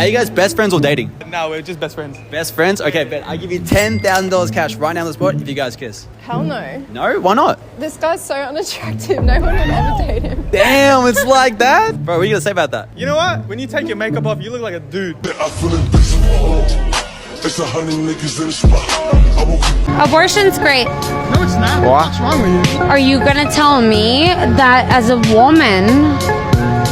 Are you guys best friends or dating? No, we're just best friends. Best friends? Okay, bet. I give you $10,000 cash right now on the spot if you guys kiss. Hell no. No? Why not? This guy's so unattractive. No one would ever date him. Damn, it's like that? Bro, what are you gonna say about that? You know what? When you take your makeup off, you look like a dude. Abortion's great. No, it's not. What's wrong with you? Are you gonna tell me that as a woman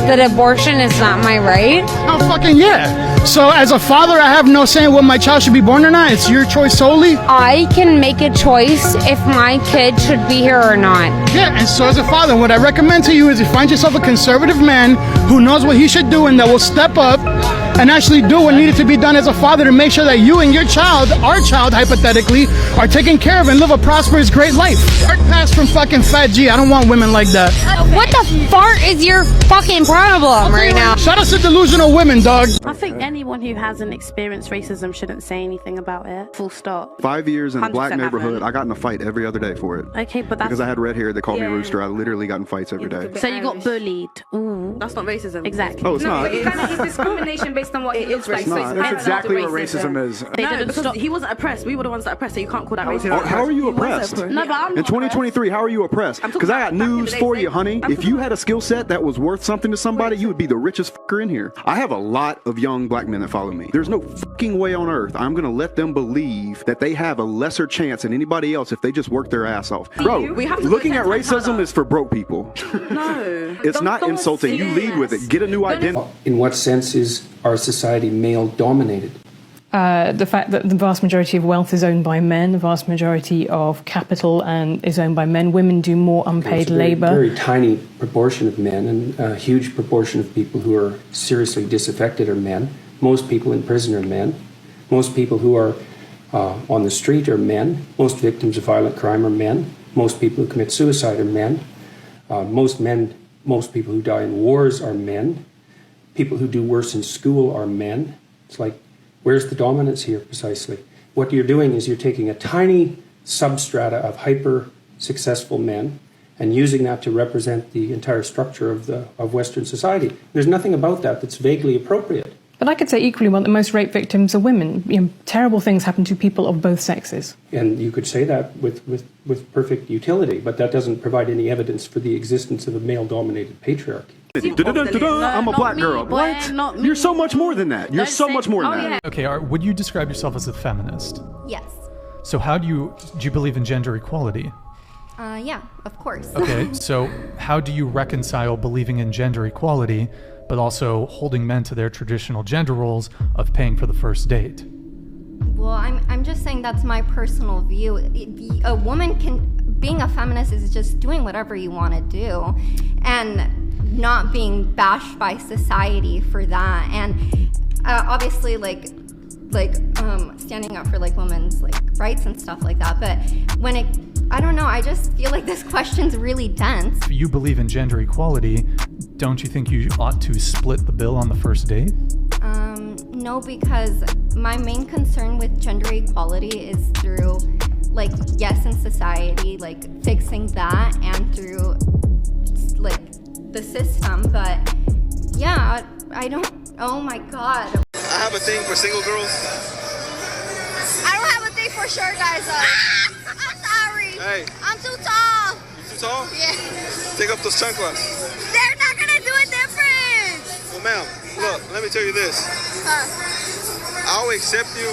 that abortion is not my right? Oh, fucking yeah. So as a father, I have no say in what my child should be born or not. It's your choice solely. I can make a choice if my kid should be here or not. Yeah, and so as a father, what I recommend to you is you find yourself a conservative man who knows what he should do and that will step up and actually do what needed to be done as a father to make sure that you and your child, our child hypothetically, are taken care of and live a prosperous, great life. Start past from fucking Fat G. I don't want women like that. What the fart is your fucking problem right now? Shout out to delusional women, dog. I think anyone who hasn't experienced racism shouldn't say anything about it. Full stop. 5 years in a black 100% neighborhood, haven't. I got in a fight every other day for it. Okay, but that's... Because I had red hair, they called me Yeah. Rooster. I literally got in fights every day. So you got bullied. Ooh. That's not racism. Exactly. Oh, it's not. It's discrimination based on what it is like. It's not. So That's exactly what racism is. They No, didn't because stop. he wasn't oppressed. We were the ones that oppressed, so you can't call that How is he racism. not How are you He was oppressed? oppressed. No, but I'm In not 2023, how are you oppressed? I'm talking Because I got about back in the news day, for say- you, honey. I'm If you had a skill set that was worth something to somebody, you would be the richest fucker in here. I have a lot of young black men that follow me. There's no fucking way on earth I'm gonna let them believe that they have a lesser chance than anybody else if they just work their ass off. Bro, We have to looking at protect each racism other. is for broke people. No. It's not insulting. You lead with it. Get a new identity. In what sense is our society male dominated? The fact that the vast majority of wealth is owned by men, the vast majority of capital and is owned by men. Women do more unpaid There's a labour. very tiny proportion of men, and a huge proportion of people who are seriously disaffected are men. Most people in prison are men. Most people who are on the street are men. Most victims of violent crime are men. Most people who commit suicide are men. Most people who die in wars are men. People who do worse in school are men. It's like, where's the dominance here precisely? What you're doing is you're taking a tiny substrata of hyper successful men and using that to represent the entire structure of Western society. There's nothing about that that's vaguely appropriate. But I could say equally well that most rape victims are women. You know, terrible things happen to people of both sexes. And you could say that with perfect utility, but that doesn't provide any evidence for the existence of a male-dominated patriarchy. I'm a black girl. boy, What? not me. You're so much more than that. You're Don't so say- much more than Oh, that. yeah. Okay, would you describe yourself as a feminist? Yes. So do you believe in gender equality? Yeah, of course. Okay, so how do you reconcile believing in gender equality, but also holding men to their traditional gender roles of paying for the first date? Well, I'm just saying that's my personal view. A woman being a feminist is just doing whatever you want to do and not being bashed by society for that. And obviously standing up for like women's like rights and stuff like that. But I don't know, I just feel like this question's really dense. If you believe in gender equality, don't you think you ought to split the bill on the first date? No, because my main concern with gender equality is through, like, yes, in society, like, fixing that and through, like, the system. But, yeah, I don't, oh my God. I have a thing for single girls. I don't have a thing for short guys though. I'm sorry. Hey, I'm too tall. you too tall? Yeah. Take up those chanclas. They're not gonna do a difference. Well, ma'am, look, let me tell you this. I'll accept you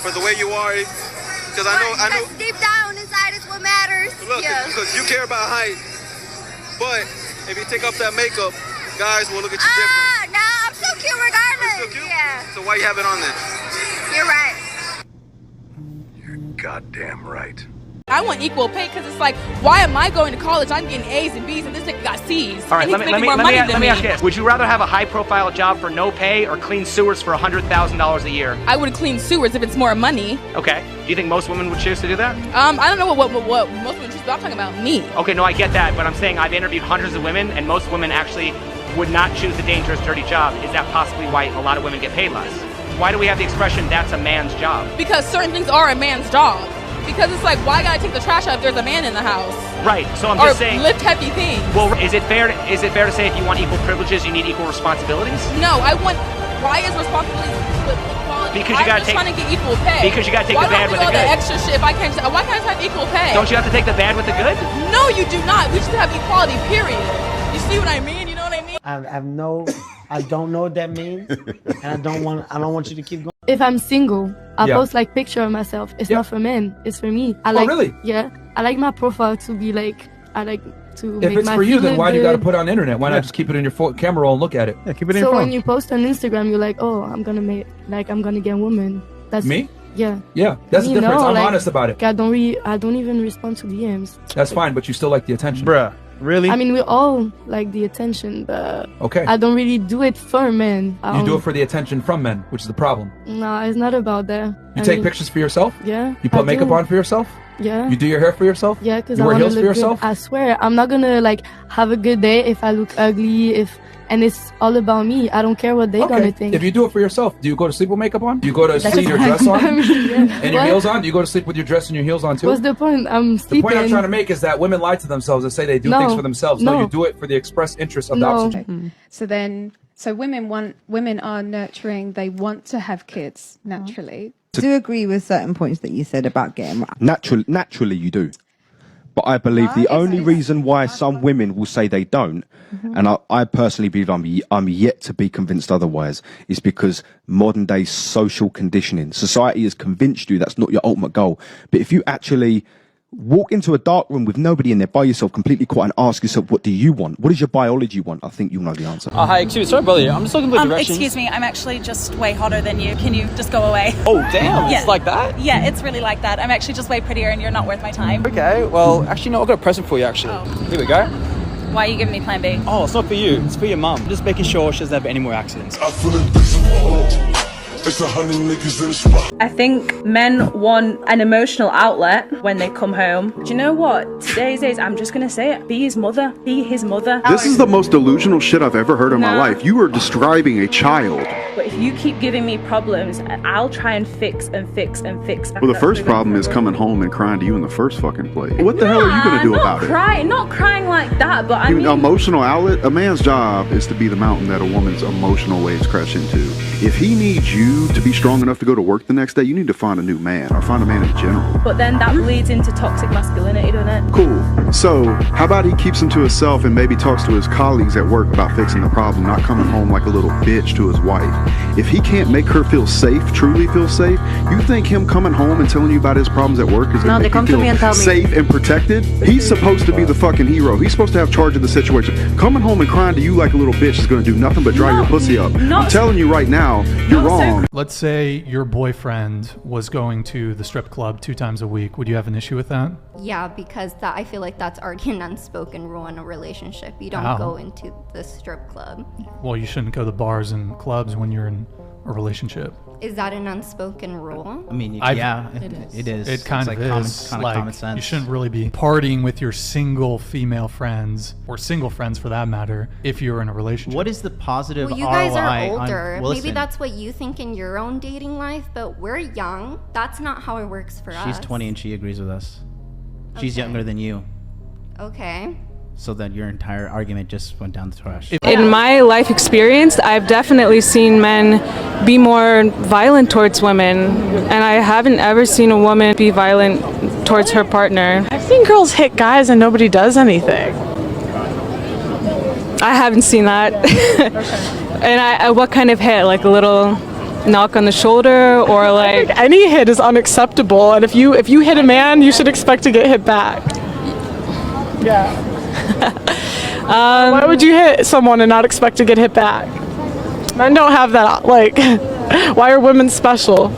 for the way you are, because I know. Because deep down inside is what matters. Look, because you care about height, but if you take off that makeup, guys will look at you different. No, I'm so cute regardless. Still cute? Yeah. So why you have it on then? You're right. Goddamn right. I want equal pay because it's like, why am I going to college? I'm getting A's and B's and this nigga got C's. All right, and let he's me making more money than me. ask you this. Would you rather have a high-profile job for no pay or clean sewers for $100,000 a year? I would clean sewers if it's more money. Okay. Do you think most women would choose to do that? I don't know what most women choose, but I'm talking about me. Okay, no, I get that, but I'm saying I've interviewed hundreds of women, and most women actually would not choose the dangerous, dirty job. Is that possibly why a lot of women get paid less? Why do we have the expression, that's a man's job? Because certain things are a man's job. Because it's like, why gotta take the trash out if there's a man in the house? Right, so I'm or just saying... lift heavy things. Well, is it fair to say if you want equal privileges, you need equal responsibilities? No, I want Why is responsibility split equality? Because you gotta I'm just trying to get equal pay. Because you gotta take why the bad do with I the do all good. the extra shit if I can't? Why can't I have equal pay? Don't you have to take the bad with the good? No, you do not. We should have equality. Period. You see what I mean? You know what I mean? I don't know what that means, and I don't want you to keep going. If I'm single, I Yeah. post like picture of myself. It's Yeah. not for men. It's for me. I Oh, like. really? Yeah. I like my profile to be like. I like to. If make it's my for you, feed then look why do you got to good. put it on the internet? Why not just keep it in your camera roll and look at it? Yeah, keep it So when you post on Instagram, you're like, oh, I'm gonna get women. That's Me? Yeah. Yeah, that's the Me, difference. no, I'm like, honest about it. I don't even respond to DMs. That's fine, but you still like the attention. Bruh, really? I mean, we all like the attention, but Okay. I don't really do it for men. You do it for the attention from men, which is the problem. No, it's not about that. You I take mean, pictures for yourself? Yeah. You put I makeup do. on for yourself? Yeah. You do your hair for yourself? Yeah, because you I wear want to heels look for yourself? good. I swear, I'm not gonna like have a good day if I look ugly. And it's all about me. I don't care what they gonna think. If you do it for yourself, do you go to sleep with makeup on? Do you go to That's sleep with your fine. dress on? I mean, yeah. And your What? heels on? Do you go to sleep with your dress and your heels on too? What's the point? I'm The sleeping. point I'm trying to make is that women lie to themselves and say they do No. things for themselves. No, No. you do it for the express interest of the opposite. So women are nurturing. They want to have kids naturally. I do agree with certain points that you said about getting. Naturally, you do. But I believe the only reason why some women will say they don't, and I personally believe I'm yet to be convinced otherwise, is because modern day social conditioning. Society has convinced you that's not your ultimate goal. But if you actually walk into a dark room with nobody in there by yourself, completely quiet, and ask yourself, what do you want? What does your biology want? I think you'll know the answer. Hi, excuse me, sorry, brother. I'm just looking for directions. Excuse me, I'm actually just way hotter than you. Can you just go away? Oh, damn, Yeah. it's like that? Yeah, it's really like that. I'm actually just way prettier and you're not worth my time. Okay, well, actually, no, I've got a present for you, actually. Here we go. Why are you giving me plan B? Oh, it's not for you. It's for your mum. Just making sure she doesn't have any more accidents. I think men want an emotional outlet when they come home. Do you know what? Today's days, I'm just gonna say it. Be his mother. Be his mother. This is the most delusional shit I've ever heard in my Nah. life. You are describing a child. But if you keep giving me problems, I'll try and fix and fix and fix. Well, the first problem is coming home and crying to you in the first fucking place. What the hell are you going to do about it? Not crying like that, but I Even mean, emotional outlet. A man's job is to be the mountain that a woman's emotional waves crash into. If he needs you to be strong enough to go to work the next day, you need to find a new man or find a man in general. but then that bleeds into toxic masculinity, doesn't it? Cool. So, how about he keeps him to himself and maybe talks to his colleagues at work about fixing the problem, not coming home like a little bitch to his wife. If he can't make her feel safe, truly feel safe, you think him coming home and telling you about his problems at work is No, going they to come make to you me and feel tell me. safe and protected? He's supposed to be the fucking hero. He's supposed to have charge of the situation. Coming home and crying to you like a little bitch is going to do nothing but dry your pussy up. I'm telling you right now, you're wrong. Let's say your boyfriend was going to the strip club 2 times a week. Would you have an issue with that? Yeah, because I feel like that's already an unspoken rule in a relationship. You don't Wow. go into the strip club. Well, you shouldn't go to bars and clubs when you're in a relationship. Is that an unspoken rule? I mean, I've- yeah, It is. it is. It kind It's of like is. common Like, common sense. you shouldn't really be partying with your single female friends, or single friends for that matter, if you're in a relationship. What is the positive Well, you guys ROI are on- older. well, Maybe listen, that's what you think in your own dating life, but we're young. That's not how it works for us. She's 20 and she agrees with us. She's Okay. younger than you. Okay. So that your entire argument just went down the trash. In my life experience, I've definitely seen men be more violent towards women, and I haven't ever seen a woman be violent towards her partner. I've seen girls hit guys and nobody does anything. I haven't seen that. And what kind of hit? Like a little knock on the shoulder, or like Any hit is unacceptable, and if you hit a man, you should expect to get hit back. Yeah. Why would you hit someone and not expect to get hit back? Men don't have that. Like, why are women special?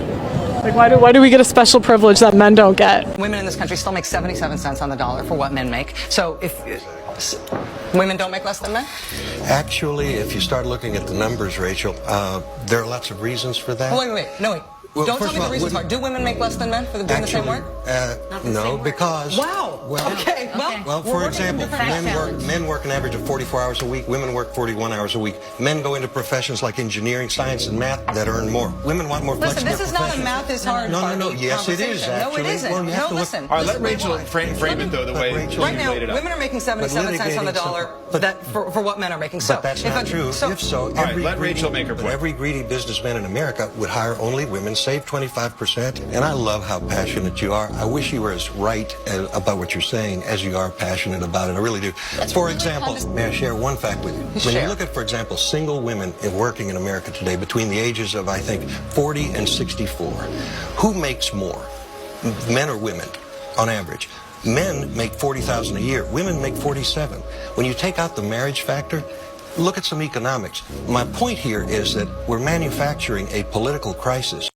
Like, why do we get a special privilege that men don't get? Women in this country still make 77 cents on the dollar for what men make. So if women don't make less than men? Actually, if you start looking at the numbers, Rachel, there are lots of reasons for that. Oh, wait. No, wait. Don't tell me the reasons why. Do women make less than men for doing the same work? No, because Wow. Okay. well, for example, men work an average of 44 hours a week. Women work 41 hours a week. Men go into professions like engineering, science, and math that earn more. Women want more Listen, flexible this is not a professions. math is hard. No. Yes, it is. No, it Actually. isn't. Well, you have No, to look- listen. All right, let Rachel frame it though the way Right now, laid it out. women are making 77 cents on the dollar for what men are making. So, But that's not true. If so, All right, let Rachel make her point. Every greedy businessman in America would hire only women, save 25%. And I love how passionate you are. I wish you were as right about what you're saying as you are passionate about it. I really do. For example, may I share one fact with you? When you look at, for example, single women working in America today between the ages of, I think, 40 and 64, who makes more, men or women, on average? Men make $40,000 a year. Women make 47. When you take out the marriage factor, look at some economics. My point here is that we're manufacturing a political crisis.